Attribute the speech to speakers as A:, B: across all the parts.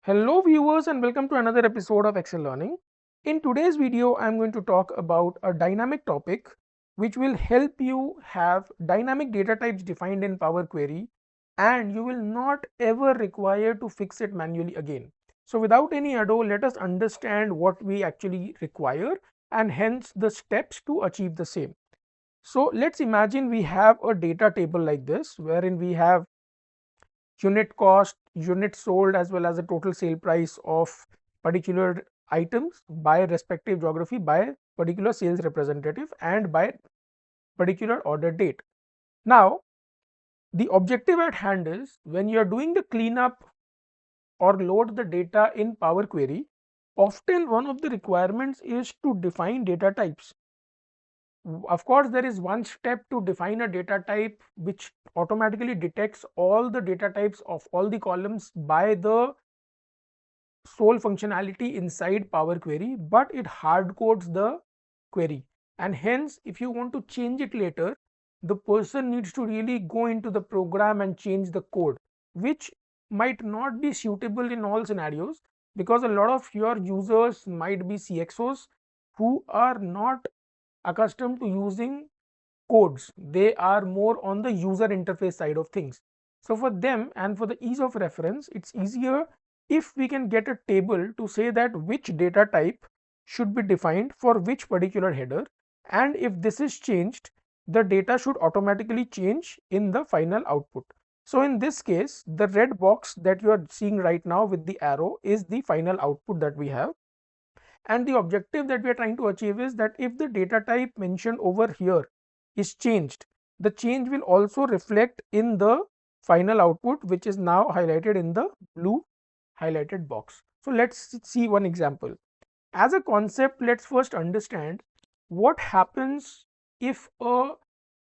A: Hello viewers and welcome to another episode of Excel Learning. In today's video, I'm going to talk about a dynamic topic which will help you have dynamic data types defined in Power Query, and you will not ever require to fix it manually again. So without any ado, let us understand what we actually require and hence the steps to achieve the same. So let's imagine we have a data table like this wherein we have unit cost, unit sold, as well as the total sale price of particular items by respective geography, by particular sales representative, and by particular order date. Now, the objective at hand is when you are doing the cleanup or load the data in Power Query, often one of the requirements is to define data types. Of course, there is one step to define a data type which automatically detects all the data types of all the columns by the sole functionality inside Power Query, but it hard codes the query, and hence if you want to change it later, the person needs to really go into the program and change the code, which might not be suitable in all scenarios because a lot of your users might be CXOs who are not accustomed to using codes. They are more on the user interface side of things. So for them and for the ease of reference, it's easier if we can get a table to say that which data type should be defined for which particular header, and if this is changed, the data should automatically change in the final output. So in this case, the red box that you are seeing right now with the arrow is the final output that we have, and the objective that we are trying to achieve is that if the data type mentioned over here is changed, the change will also reflect in the final output, which is now highlighted in the blue highlighted box. So let's see one example. As a concept, let's first understand what happens if a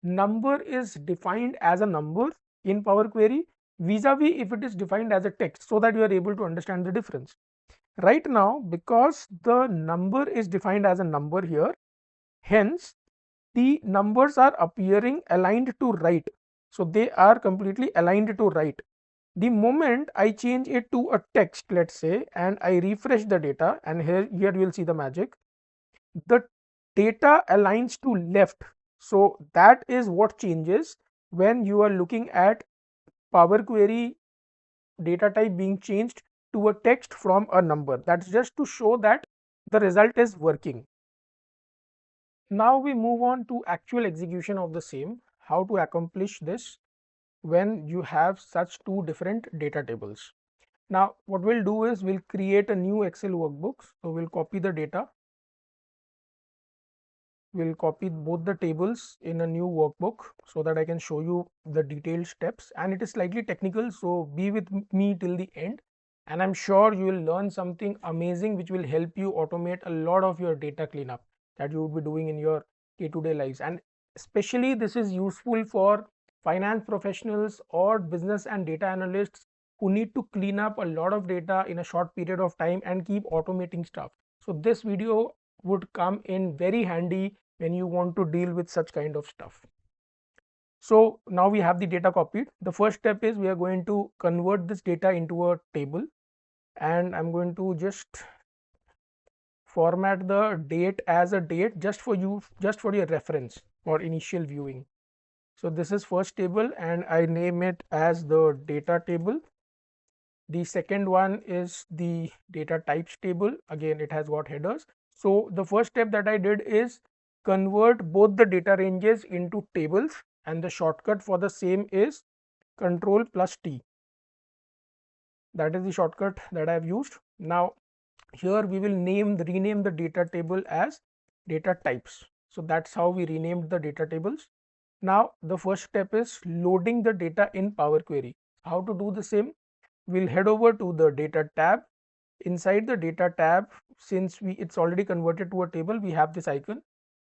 A: number is defined as a number in Power Query vis-a-vis if it is defined as a text, so that you are able to understand the difference. Right now, because the number is defined as a number here, hence the numbers are appearing aligned to right. So they are completely aligned to right. The moment I change it to a text, let's say, and I refresh the data, and here you will see the magic, the data aligns to left. So that is what changes when you are looking at Power Query data type being changed to a text from a number. That's just to show that the result is working. Now we move on to actual execution of the same, how to accomplish this when you have such two different data tables. Now what we'll do is we'll create a new Excel workbook. So we'll copy the data, we'll copy both the tables in a new workbook so that I can show you the detailed steps, and it is slightly technical, so be with me till the end, and I'm sure you will learn something amazing which will help you automate a lot of your data cleanup that you would be doing in your day-to-day lives. And especially this is useful for finance professionals or business and data analysts who need to clean up a lot of data in a short period of time and keep automating stuff. So this video would come in very handy when you want to deal with such kind of stuff. So now we have the data copied. The first step is we are going to convert this data into a table, and I'm going to just format the date as a date just for you, just for your reference or initial viewing. So this is first table and I name it as the data table. The second one is the data types table. Again, it has got headers. So the first step that I did is convert both the data ranges into tables, and the shortcut for the same is Control plus T. That is the shortcut that I have used. Now here we will rename the data table as data types. So that's how we renamed the data tables. Now the first step is loading the data in Power Query. How to do the same? We'll head over to the data tab. Inside the data tab, since it's already converted to a table, we have this icon.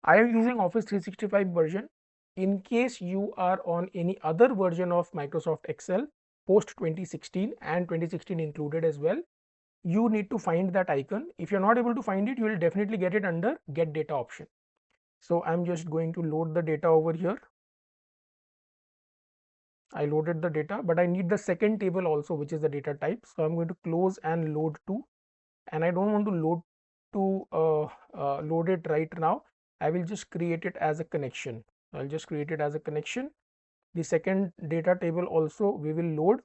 A: I am using Office 365 version. In case you are on any other version of Microsoft Excel post 2016 and 2016 included as well, you need to find that icon. If you're not able to find it, you will definitely get it under get data option. So I'm just going to load the data over here. I loaded the data, but I need the second table also, which is the data type. So I'm going to close and load to, and I don't want to load it right now. I will just create it as a connection. I'll just create it as a connection. The second data table also we will load,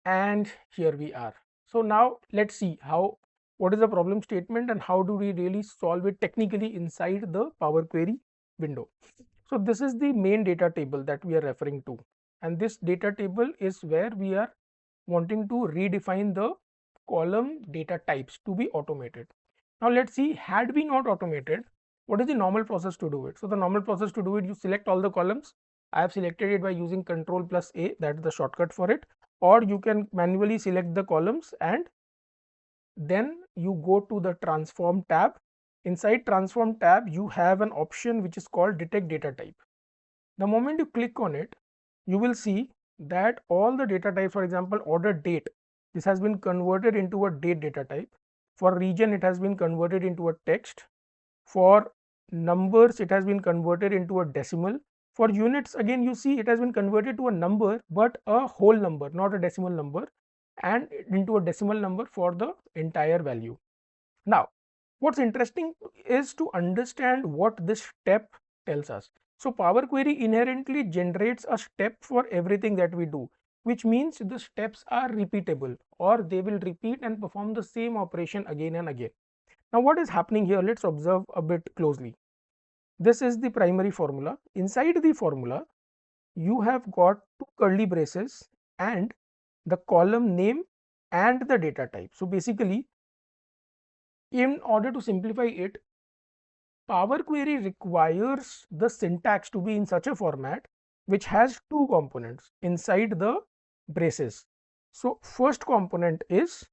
A: and here we are. So now let's see what is the problem statement and how do we really solve it technically inside the Power Query window. So this is the main data table that we are referring to, and this data table is where we are wanting to redefine the column data types to be automated. Now let's see, had we not automated, what is the normal process to do it? So the normal process to do it, you select all the columns. I have selected it by using Ctrl+A, that is the shortcut for it, or you can manually select the columns and then you go to the transform tab. Inside transform tab, you have an option which is called detect data type. The moment you click on it, you will see that all the data types, for example, order date, this has been converted into a date data type. For region, it has been converted into a text. For numbers, it has been converted into a decimal. For units, again, you see it has been converted to a number, but a whole number, not a decimal number, and into a decimal number for the entire value. Now, what's interesting is to understand what this step tells us. So Power Query inherently generates a step for everything that we do, which means the steps are repeatable, or they will repeat and perform the same operation again and again. Now what is happening here? Let's observe a bit closely. This is the primary formula. Inside the formula, you have got two curly braces and the column name and the data type. So basically, in order to simplify it, Power Query requires the syntax to be in such a format which has two components inside the braces. So first component is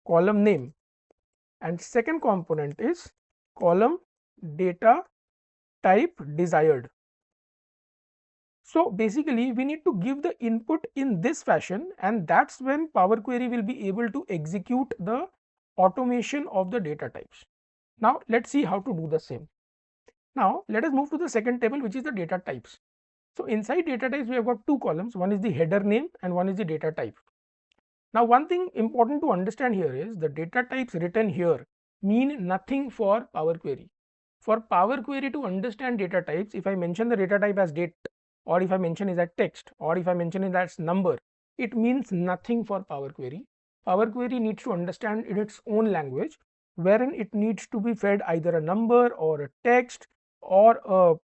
A: column name and second component is column data type desired. So basically we need to give the input in this fashion, and that's when Power Query will be able to execute the automation of the data types. Now let's see how to do the same. Now let us move to the second table, which is the data types. So inside data types, we have got two columns. One is the header name and one is the data type. Now one thing important to understand here is the data types written here mean nothing for Power Query. For Power Query to understand data types, if I mention the data type as date, or if I mention it as text, or if I mention it as number, it means nothing for Power Query. Power Query needs to understand in its own language, wherein it needs to be fed either a number or a text or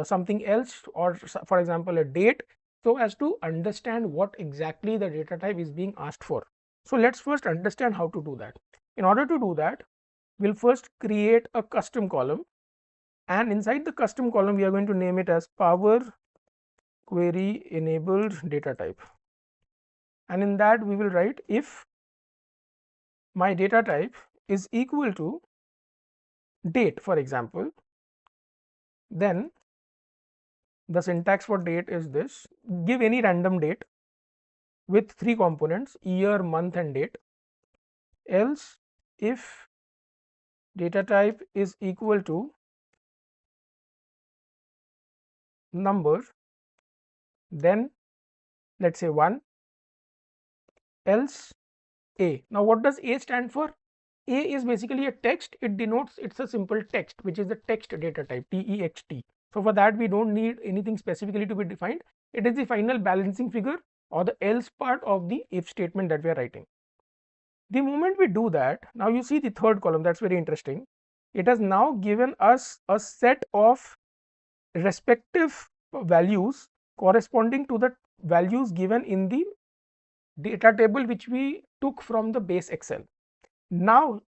A: something else, or for example a date, so as to understand what exactly the data type is being asked for. So let's first understand how to do that. In order to do that, we'll first create a custom column, and inside the custom column we are going to name it as Power Query enabled data type, and in that we will write if my data type is equal to date, for example, then the syntax for date is this: give any random date with three components, year, month and date, else if data type is equal to number, then let's say 1, else A. Now what does A stand for? A is basically a text. It denotes, it's a simple text, which is the text data type, TEXT. So for that we don't need anything specifically to be defined. It is the final balancing figure or the else part of the if statement that we are writing. The moment we do that, now you see the third column, that's very interesting. It has now given us a set of respective values corresponding to the values given in the data table which we took from the base Excel. Now,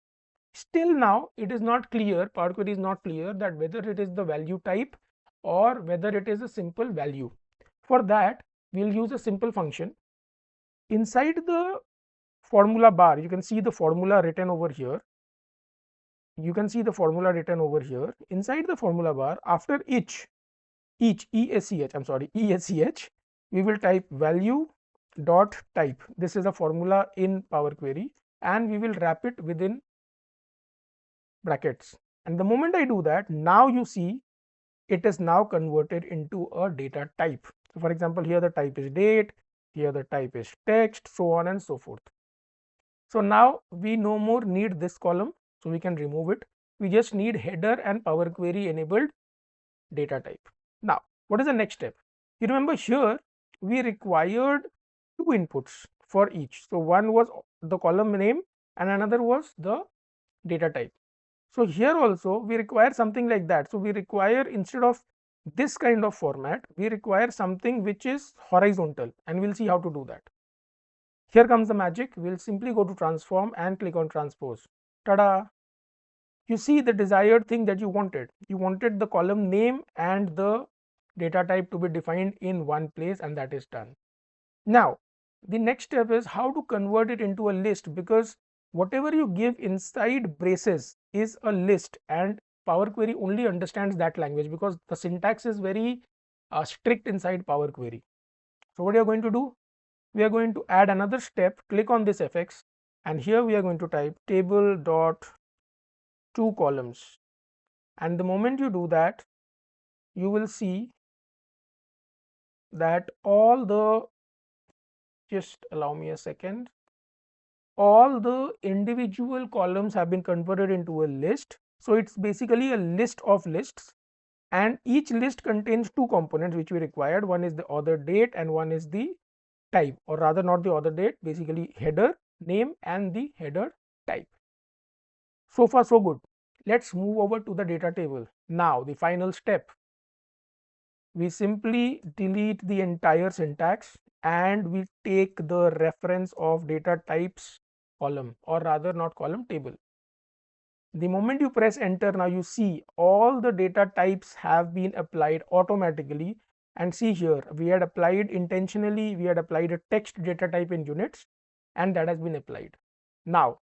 A: still now it is not clear, Power Query is not clear that whether it is the value type or whether it is a simple value. For that, we will use a simple function. Inside the formula bar, you can see the formula written over here. You can see the formula written over here. Inside the formula bar, after each ESCH, we will type value dot type. This is a formula in Power Query, and we will wrap it within brackets. And the moment I do that, now you see it is now converted into a data type. So for example, here the type is date, here the type is text, so on and so forth. So now we no more need this column, so we can remove it. We just need header and Power Query enabled data type. Now, what is the next step? You remember here we required two inputs for each. So one was the column name and another was the data type. So here also we require something like that. So we require, instead of this kind of format, we require something which is horizontal, and we'll see how to do that. Here comes the magic. We'll simply go to transform and click on transpose. Tada! You see the desired thing that you wanted. You wanted the column name and the data type to be defined in one place, and that is done. Now, the next step is how to convert it into a list, because whatever you give inside braces is a list, and Power Query only understands that language because the syntax is very strict inside Power Query. So what are you going to do? We are going to add another step. Click on this fx, and here we are going to type table dot two columns, and the moment you do that, you will see that all the, just allow me a second, all the individual columns have been converted into a list. So it's basically a list of lists, and each list contains two components which we required. One is the author date and one is the type, or rather not the author date, basically header name and the header type. So far so good. Let's move over to the data table. Now the final step, we simply delete the entire syntax and we take the reference of data types column, or rather not column, table. The moment you press enter, now you see all the data types have been applied automatically. And see here, we had applied intentionally, we had applied a text data type in units, and that has been applied. Now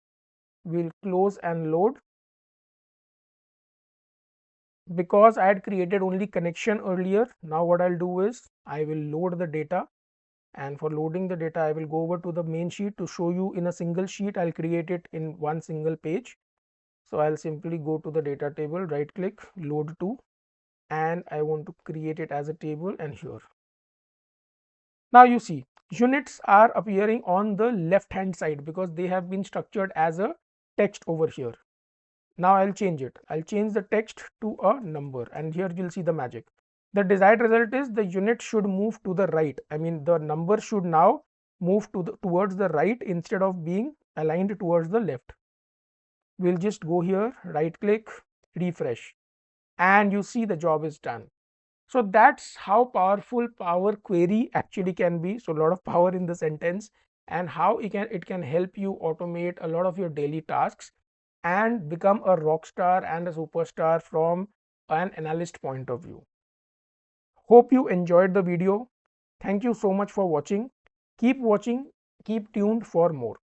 A: we'll close and load. Because I had created only connection earlier, now what I'll do is I will load the data, and for loading the data I will go over to the main sheet to show you in a single sheet. I'll create it in one single page. So I'll simply go to the data table, right click, load to, and I want to create it as a table, and here. Now you see units are appearing on the left hand side because they have been structured as a text over here. Now I'll change it. I'll change the text to a number, and here you'll see the magic. The desired result is the unit should move to the right. I mean, the number should now move towards the right instead of being aligned towards the left. We'll just go here, right click, refresh, and you see the job is done. So that's how powerful Power Query actually can be. So a lot of power in the sentence, and how it can help you automate a lot of your daily tasks and become a rock star and a superstar from an analyst point of view. Hope you enjoyed the video. Thank you so much for watching. Keep watching, keep tuned for more.